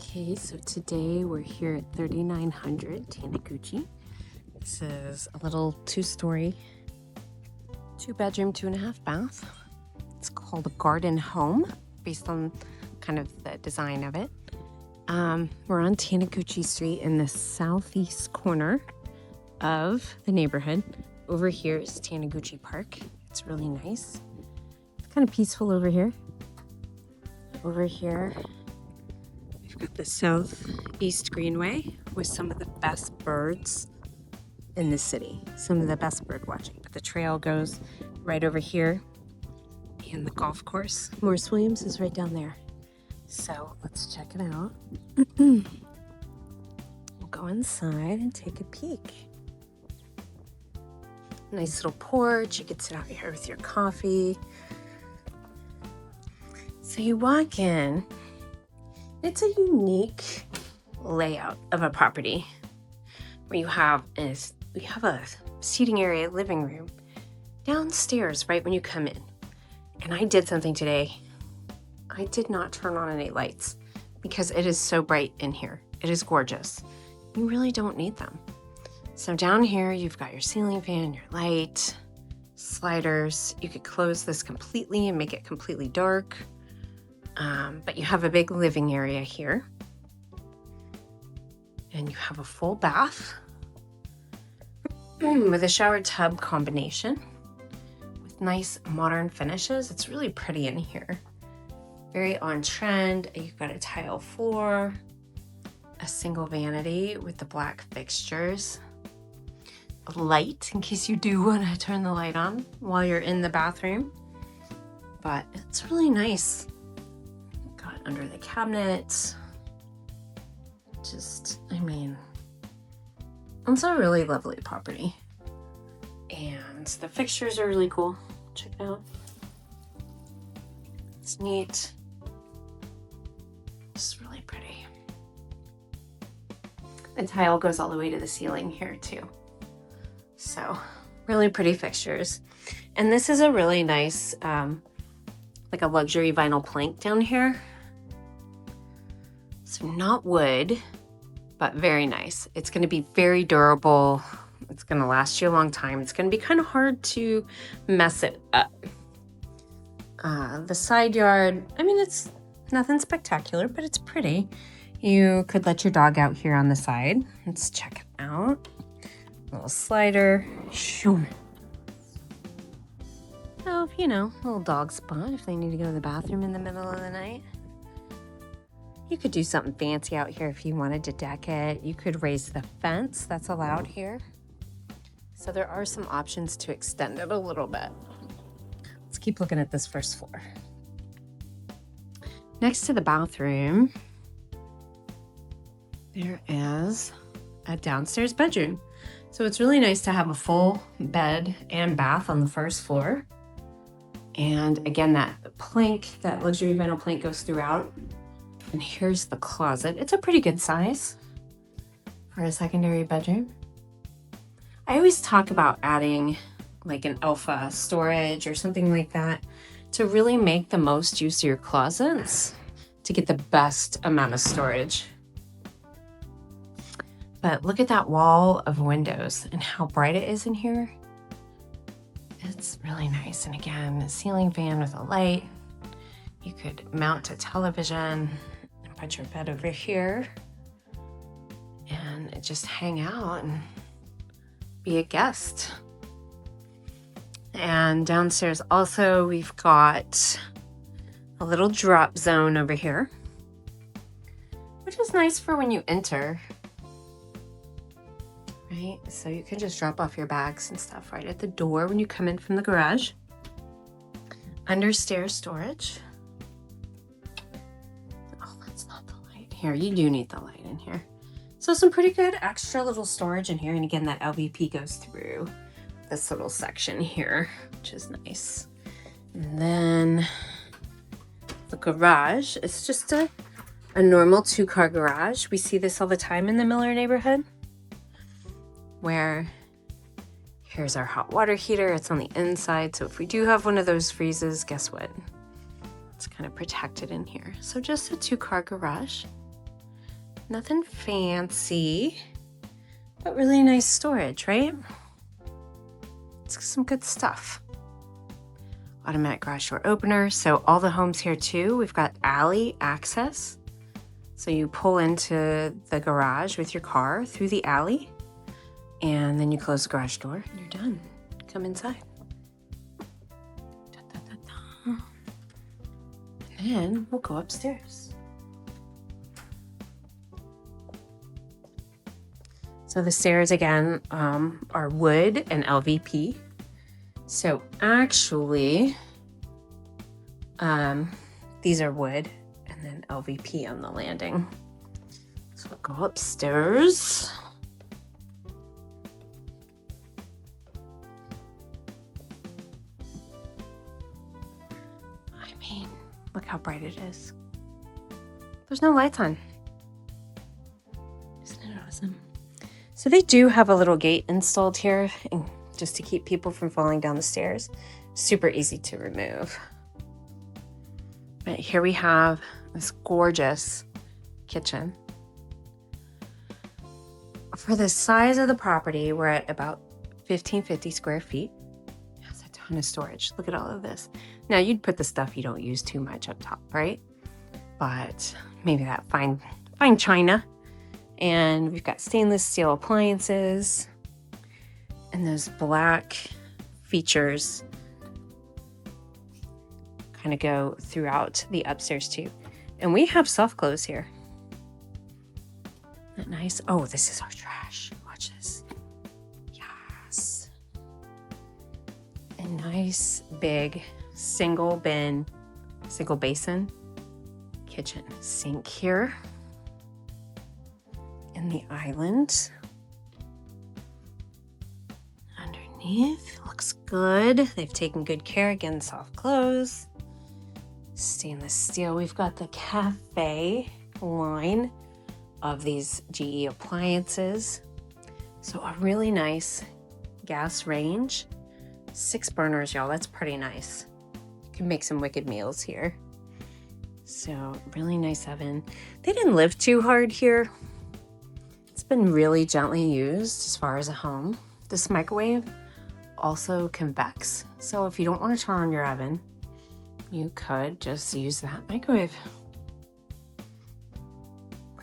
Okay, so today we're here at 3900 Taniguchi. This is a little 2-story, 2-bedroom, 2.5 bath. It's called a garden home based on kind of the design of it. We're on Taniguchi Street in the southeast corner of the neighborhood. Over here is Taniguchi Park. It's really nice. It's kind of peaceful over here. Over here, we've got the southeast greenway with some of the best birds in the city. Some of the best bird watching. But the trail goes right over here. And the golf course, Morris Williams, is right down there. So let's check it out. We'll go inside and take a peek. Nice little porch. You could sit out here with your coffee. So you walk in. It's a unique layout of a property where you have a seating area, living room downstairs right when you come in. And I did something today. I did not turn on any lights because it is so bright in here. It is gorgeous. You really don't need them. So down here, you've got your ceiling fan, your light, sliders. You could close this completely and make it completely dark. But you have a big living area here. And you have a full bath with a shower tub combination with nice modern finishes. It's really pretty in here. Very on trend. You've got a tile floor, a single vanity with the black fixtures, a light in case you do want to turn the light on while you're in the bathroom. But it's really nice. Got under the cabinets. It's a really lovely property. And the fixtures are really cool. Check it out. It's neat. It's really pretty. The tile goes all the way to the ceiling here too. So really pretty fixtures. And this is a really nice, like a luxury vinyl plank down here. So not wood, but very nice. It's going to be very durable. It's going to last you a long time. It's going to be kind of hard to mess it up. The side yard, it's nothing spectacular, but it's pretty. You could let your dog out here on the side. Let's check it out. Little slider. So, little dog spot if they need to go to the bathroom in the middle of the night. You could do something fancy out here if you wanted to deck it. You could raise the fence. That's allowed here. So there are some options to extend it a little bit. Let's keep looking at this first floor. Next to the bathroom, there is a downstairs bedroom. So it's really nice to have a full bed and bath on the first floor. And again, that luxury vinyl plank goes throughout. And here's the closet. It's a pretty good size for a secondary bedroom. I always talk about adding like an alpha storage or something like that to really make the most use of your closets to get the best amount of storage. But look at that wall of windows and how bright it is in here. It's really nice. And again, the ceiling fan with a light. You could mount a television and put your bed over here and just hang out and be a guest. And downstairs also we've got a little drop zone over here, which is nice for when you enter, right? So you can just drop off your bags and stuff right at the door when you come in from the garage. Under stairs storage. Oh, that's not the light here. You do need the light in here. So some pretty good extra little storage in here. And again, that LVP goes through this little section here, which is nice. And then the garage is just a normal 2-car garage. We see this all the time in the Mueller neighborhood, where here's our hot water heater. It's on the inside. So if we do have one of those freezes, guess what? It's kind of protected in here. So just a 2-car garage. Nothing fancy, but really nice storage, right? It's some good stuff. Automatic garage door opener. So all the homes here too, we've got alley access. So you pull into the garage with your car through the alley, and then you close the garage door and you're done. Come inside. Da, da, da, da. And then we'll go upstairs. So the stairs again are wood and LVP. So actually, these are wood and then LVP on the landing. So we'll go upstairs. I mean, look how bright it is. There's no lights on. Isn't it awesome? So they do have a little gate installed here just to keep people from falling down the stairs. Super easy to remove. But here we have this gorgeous kitchen. For the size of the property, we're at about 1550 square feet. That's a ton of storage. Look at all of this. Now you'd put the stuff you don't use too much up top, right? But maybe that fine china. And we've got stainless steel appliances and those black features kind of go throughout the upstairs too. And we have soft close here. Isn't that nice? Oh, this is our trash. Watch this. Yes. A nice big single basin kitchen sink here. In the island. Underneath looks good. They've taken good care. Again, soft close. Stainless steel. We've got the cafe line of these GE appliances. So a really nice gas range. 6 burners, y'all. That's pretty nice. You can make some wicked meals here. So really nice oven. They didn't live too hard here. It's been really gently used as far as a home. This microwave also convects. So if you don't want to turn on your oven, you could just use that microwave.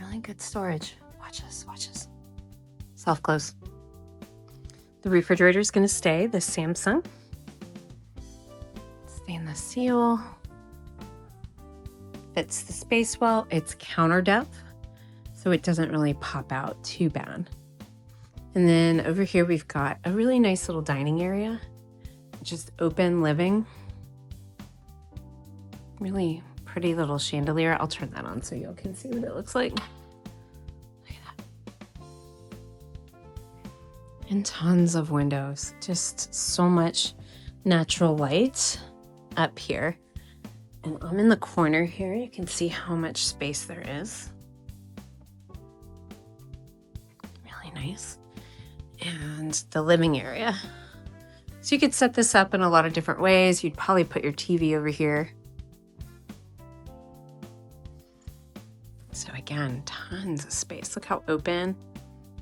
Really good storage. Watch this, watch this. Soft close. The refrigerator is going to stay the Samsung. Stainless steel. Fits the space well. It's counter depth, so it doesn't really pop out too bad. And then over here we've got a really nice little dining area. Just open living. Really pretty little chandelier. I'll turn that on so y'all can see what it looks like. Look at that. And tons of windows. Just so much natural light up here. And I'm in the corner here. You can see how much space there is. Really nice. And the living area. So you could set this up in a lot of different ways. You'd probably put your TV over here. So again, tons of space. Look how open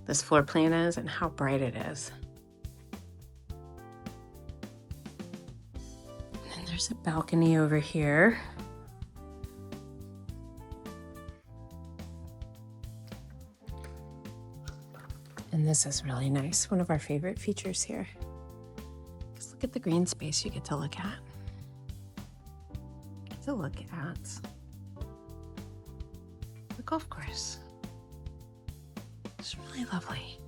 this floor plan is and how bright it is. And then there's a balcony over here. And this is really nice. One of our favorite features here. Just look at the green space you get to look at. The golf course. It's really lovely.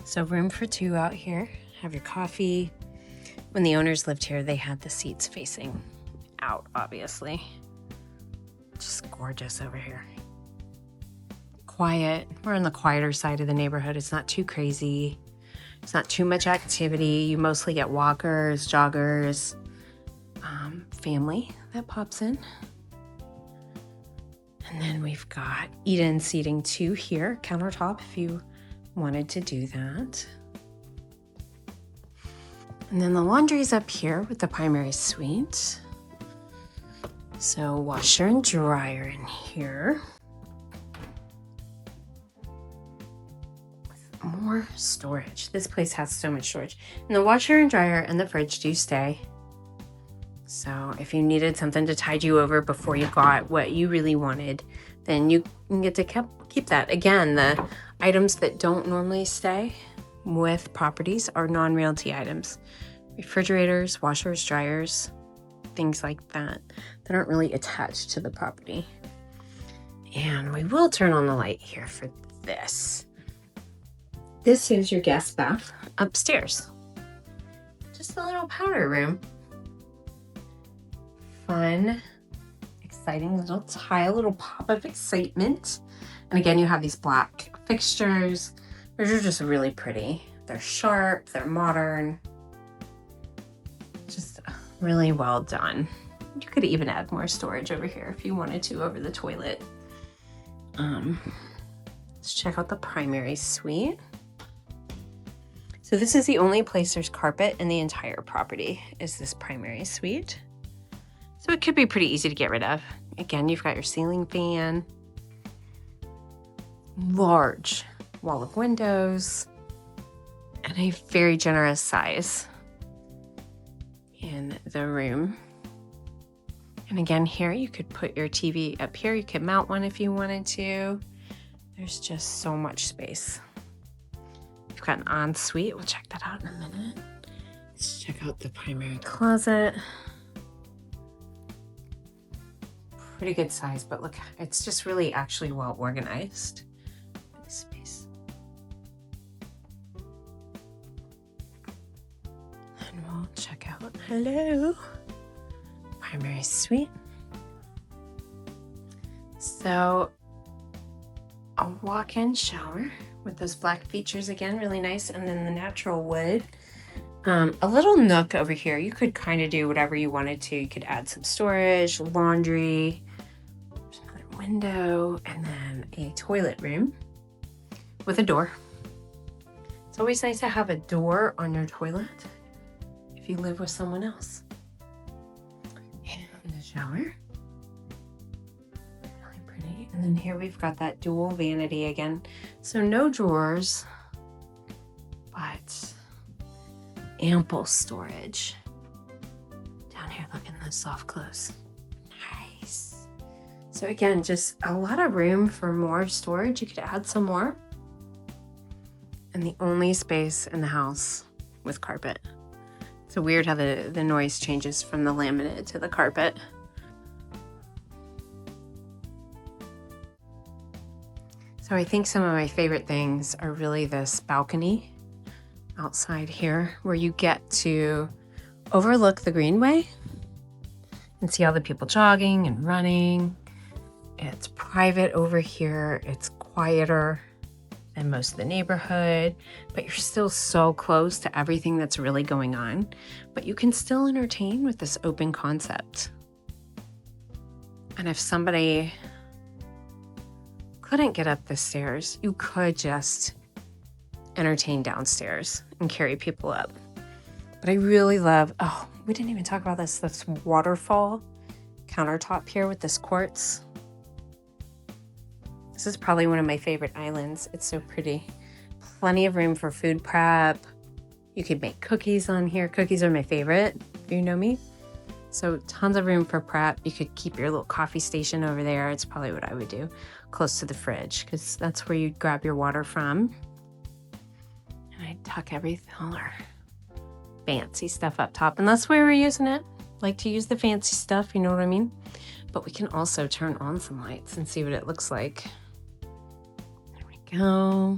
So room for 2 out here. Have your coffee. When the owners lived here, they had the seats facing out, obviously. Just gorgeous over here. Quiet. We're on the quieter side of the neighborhood. It's not too crazy. It's not too much activity. You mostly get walkers, joggers, family that pops in. And then we've got eat-in seating too here, countertop if you wanted to do that. And then the laundry's up here with the primary suite. So washer and dryer in here. more storage. This place has so much storage. And the washer and dryer and the fridge do stay. So if you needed something to tide you over before you got what you really wanted, then you can get to keep that. Again, the items that don't normally stay with properties are non-realty items. Refrigerators, washers, dryers, things like that aren't really attached to the property. And we will turn on the light here for this. This is your guest bath upstairs. Just a little powder room. Fun, exciting little tile, little pop of excitement. And again, you have these black fixtures, which are just really pretty. They're sharp, they're modern. Just really well done. You could even add more storage over here if you wanted to over the toilet. Let's check out the primary suite. So this is the only place there's carpet in the entire property, is this primary suite. So it could be pretty easy to get rid of. Again, you've got your ceiling fan, large wall of windows, and a very generous size in the room. And again, here you could put your TV up here. You could mount one if you wanted to. There's just so much space. You've got an ensuite. We'll check that out in a minute. Let's check out the primary closet. Pretty good size, but look, it's just really actually well organized. Space. And we'll check out, hello, primary suite. So a walk-in shower with those black features again, really nice. And then the natural wood. A little nook over here. You could kind of do whatever you wanted to. You could add some storage, laundry, another window, and then a toilet room with a door. It's always nice to have a door on your toilet if you live with someone else. And the shower. Really pretty. And then here we've got that dual vanity again. So no drawers, but ample storage. Down here, look in those soft clothes. Nice. So again, just a lot of room for more storage. You could add some more. And the only space in the house with carpet. It's so weird how the noise changes from the laminate to the carpet. So I think some of my favorite things are really this balcony outside here, where you get to overlook the greenway and see all the people jogging and running. It's private over here. It's quieter than most of the neighborhood, but you're still so close to everything that's really going on. But you can still entertain with this open concept. And if somebody couldn't get up the stairs, you could just entertain downstairs and carry people up. But I really love, oh, we didn't even talk about this waterfall countertop here with this quartz. This is probably one of my favorite islands. It's so pretty. Plenty of room for food prep. You could make cookies on here. Cookies are my favorite, if you know me. So tons of room for prep. You could keep your little coffee station over there. It's probably what I would do, close to the fridge, because that's where you'd grab your water from. And I'd tuck everything, all our fancy stuff up top. And that's where we're using it. Like to use the fancy stuff, you know what I mean? But we can also turn on some lights and see what it looks like. There we go.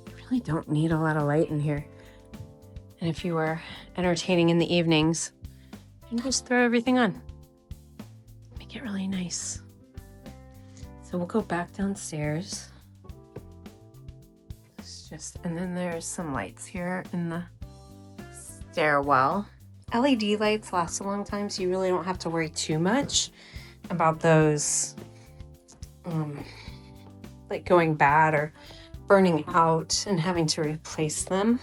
You really don't need a lot of light in here. And if you were entertaining in the evenings, you can just throw everything on. Make it really nice. So we'll go back downstairs. And then there's some lights here in the stairwell. LED lights last a long time, so you really don't have to worry too much about those like going bad or burning out and having to replace them.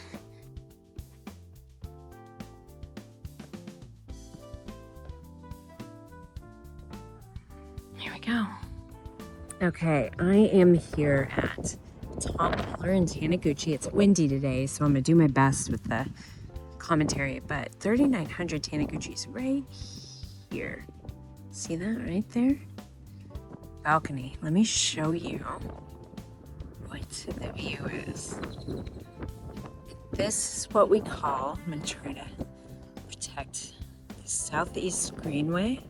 Here we go. Okay, I am here at Tom Mueller in Taniguchi. It's windy today, so I'm gonna do my best with the commentary, but 3900 Taniguchi is right here. See that right there? Balcony. Let me show you what the view is. This is what we call, I'm gonna try to protect the southeast greenway.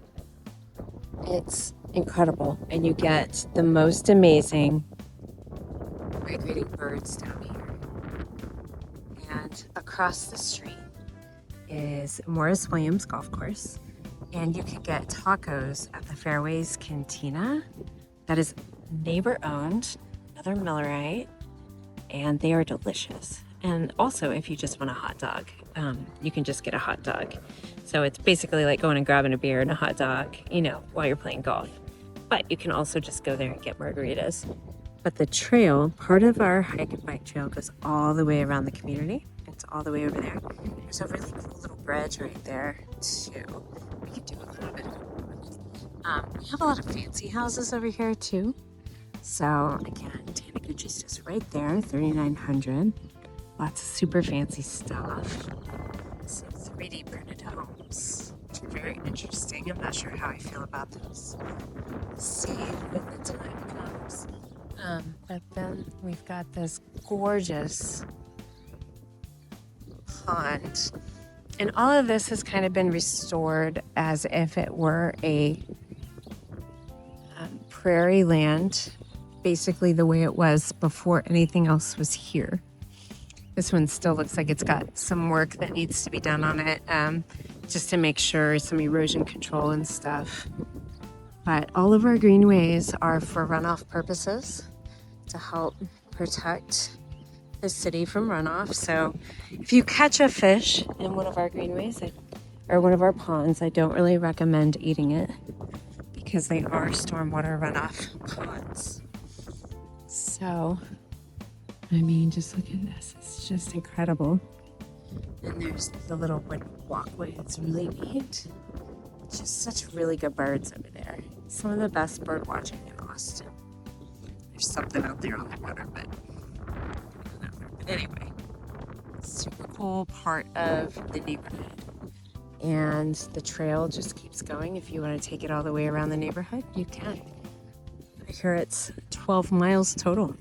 It's incredible, and you get the most amazing migrating birds down here. And across the street is Morris Williams Golf Course, and you can get tacos at the Fairways Cantina. That is neighbor owned, another Millerite, and they are delicious. And also, if you just want a hot dog, you can just get a hot dog. So it's basically like going and grabbing a beer and a hot dog, you know, while you're playing golf. But you can also just go there and get margaritas. But the trail, part of our hike and bike trail, goes all the way around the community. It's all the way over there. There's a really cool little bridge right there, too. We can do a little bit of it. We have a lot of fancy houses over here, too. So, again, Taniguchi's just right there, 3900. Lots of super fancy stuff. Some 3D printed homes, which are very interesting. I'm not sure how I feel about those. Let's see when the time comes. But then we've got this gorgeous pond. And all of this has kind of been restored as if it were a prairie land, basically the way it was before anything else was here. This one still looks like it's got some work that needs to be done on it, just to make sure some erosion control and stuff. But all of our greenways are for runoff purposes to help protect the city from runoff. So if you catch a fish in one of our greenways or one of our ponds, I don't really recommend eating it because they are stormwater runoff ponds. So, I mean, just look at this. It's just incredible. And there's the little wooden walkway. It's really neat. Just such really good birds over there. Some of the best bird watching in Austin. There's something out there on the water, but anyway, super cool part of the neighborhood. And the trail just keeps going. If you want to take it all the way around the neighborhood, you can. I hear it's 12 miles total.